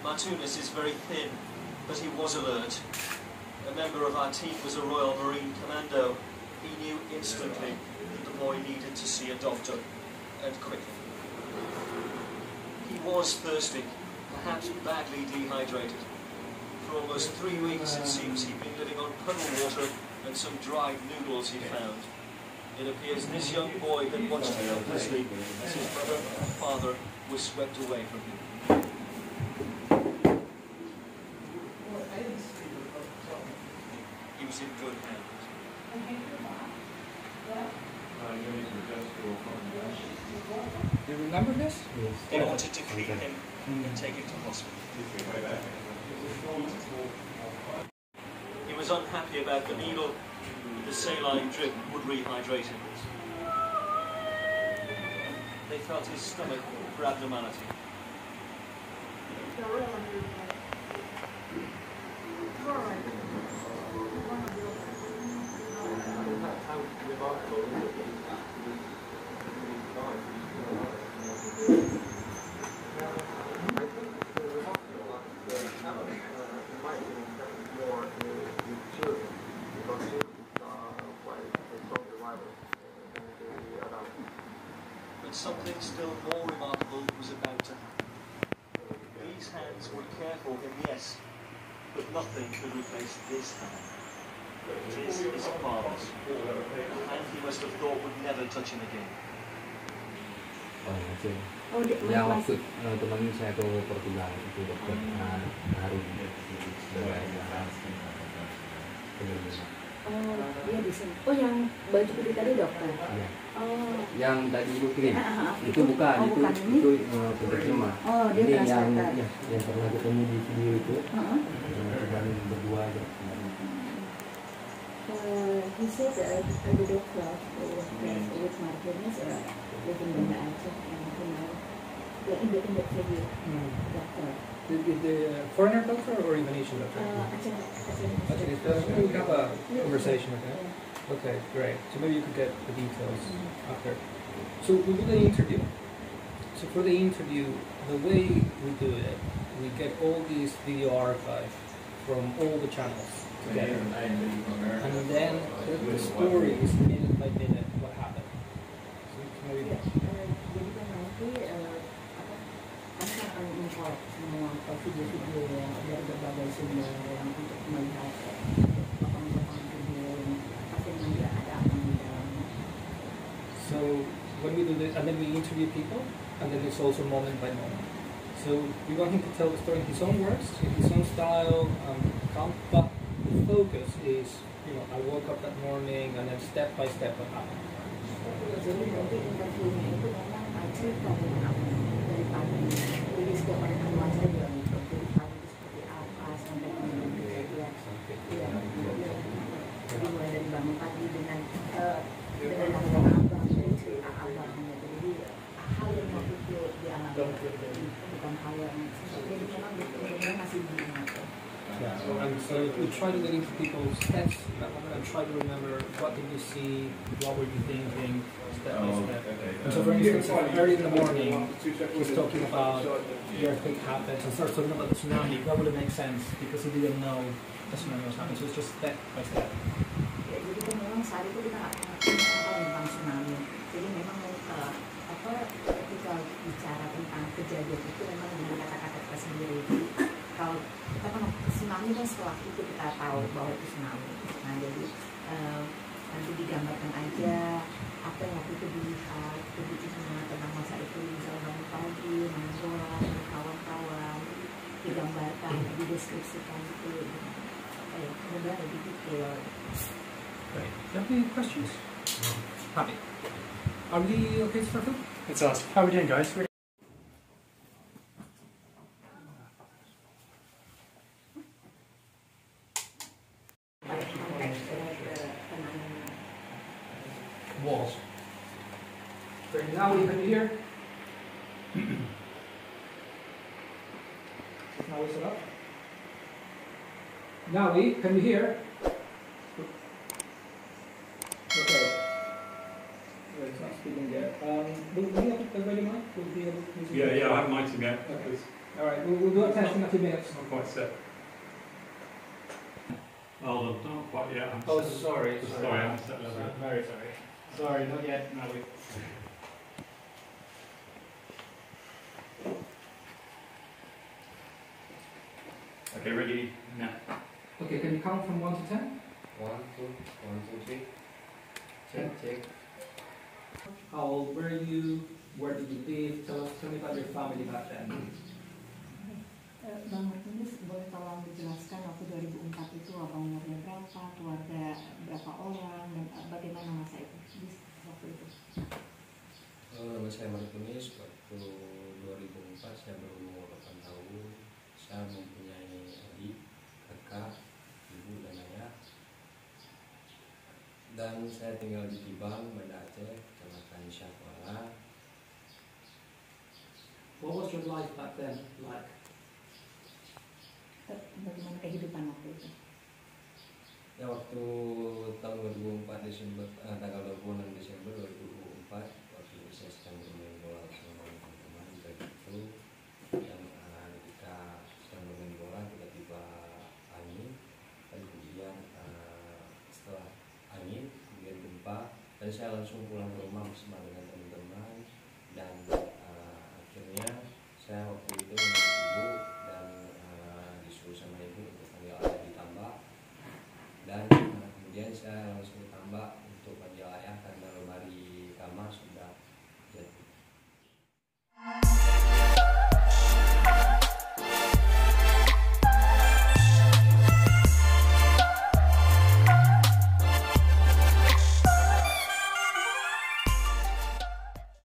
Martunis is very thin, but he was alert. A member of our team was a Royal Marine Commando. He knew instantly that the boy needed to see a doctor, and quickly. He was thirsty, perhaps badly dehydrated. For almost 3 weeks, it seems, he'd been living on puddle water and some dried noodles he found. It appears this young boy had watched helplessly as his brother and father were swept away from him. He was in good hands. Do you remember this? Yes. They wanted to clean him and take him to hospital. He was unhappy about the needle. The saline drip would rehydrate him. They felt his stomach for abnormality. But something still more remarkable was about to happen. These hands would care for him, yes, but nothing could replace this hand. This is his father's, a hand he must have thought would never touch him again. Yang waktu teman saya ke Portugal itu dokter Harun. Oh, dia di sini. Oh, yang baju putih tadi dokter. Iya. Oh. Yang tadi ibu kirim. Itu bukan, itu penerjemah. Oh, dia ini translator. yang pernah ketemu di video itu. Sedang berdua aja. He said the doctor with Martinez living in the Aceh and the independent video doctor. The foreigner doctor or Indonesian doctor? Aceh. We have a conversation with him. Okay, great. So maybe you could get the details after. So we do the interview. So for the interview, the way we do it, we get all these video archives from all the channels together, and then the story is minute by minute what happened. So maybe. Kami akan import semua video-video yang dari berbagai sumber yang untuk melihat potong-potong video pasti nanti ada apa di dalamnya. So when we do this, and then we interview people, and then it's also moment by moment. So we want him to tell the story in his own words, in his own style, but the focus is, I woke up that morning, and then step by step what happened. Jadi nanti interviewnya itu memang cerita dengan apa dari pagi. Jadi setiap ada temuan saya bilang itu dari pagi seperti apa sampai kemudian kejadian. Jadi mulai dari bangun pagi dengan abang dari cerita abangnya. Jadi hal yang waktu itu dialami bukan hal yang jadi memang betul-betul masih diingat. Yeah, and so we try to get into people's heads and try to remember what did you see, what were you thinking, step by step. And so for instance, early in the morning, he's talking about the earthquake happens and starts talking about the tsunami. That would make sense because he didn't know the tsunami was happening. So it's just step by step. Ya, jadi kan memang saat itu kita nggak tahu tentang tsunami. Jadi memang ketika bicara tentang kejadian itu memang dengan kata-kata kita sendiri. Kalau kita kan tsunami kan setelah itu kita tahu bahwa itu tsunami. Nah jadi nanti digambarkan aja apa yang waktu itu dilihat, kebutuhan tentang masa itu misalnya bangun pagi, main bola, dengan kawan-kawan, digambarkan, dideskripsikan itu. Kemudian lebih detail. Great. Do you have any questions? Happy. Are we okay to start? It's us. How are we doing, guys? Walls. Great. Now we can hear. Now listen up. Now can you hear? Okay. Well, it's not speaking yet. Will we have everybody mic? Will we be able to use it? Yeah, I have mics again. Okay. All right, we'll do a test in a few minutes. Not quite set. Oh, not quite yet. I'm Oh, set. sorry. Sorry, I'm set level. Very sorry. Sorry, not yet. No, wait. Okay, ready now. Okay, can you count from 1 to 10? 1, 2, 3. Check. How old were you? Where did you live? Tell me about your family back then. Bang Martinus, boleh tolong dijelaskan waktu 2004 itu abang umurnya berapa, keluarga berapa orang, dan bagaimana masa itu waktu itu? Nama saya Martinus. Waktu 2004 saya berumur 8 tahun. Saya mempunyai adik, kakak, ibu dan ayah. Dan saya tinggal di Tibang, Banda Aceh, Kecamatan Syakwala. What was your life back then like? Bagaimana kehidupan waktu itu? Ya, waktu tahun 2004 Desember, tanggal 26 Desember 2004, waktu itu saya sedang bermain bola bersama teman-teman begitu. Dan ketika sedang bermain bola tiba-tiba angin, dan kemudian setelah angin kemudian gempa, dan saya langsung pulang ke rumah bersama dengan teman-teman. Dan akhirnya saya waktu itu menjadi ibu dan disuruh sama ibu untuk panggil ayah ditambah. Dan kemudian saya langsung ditambah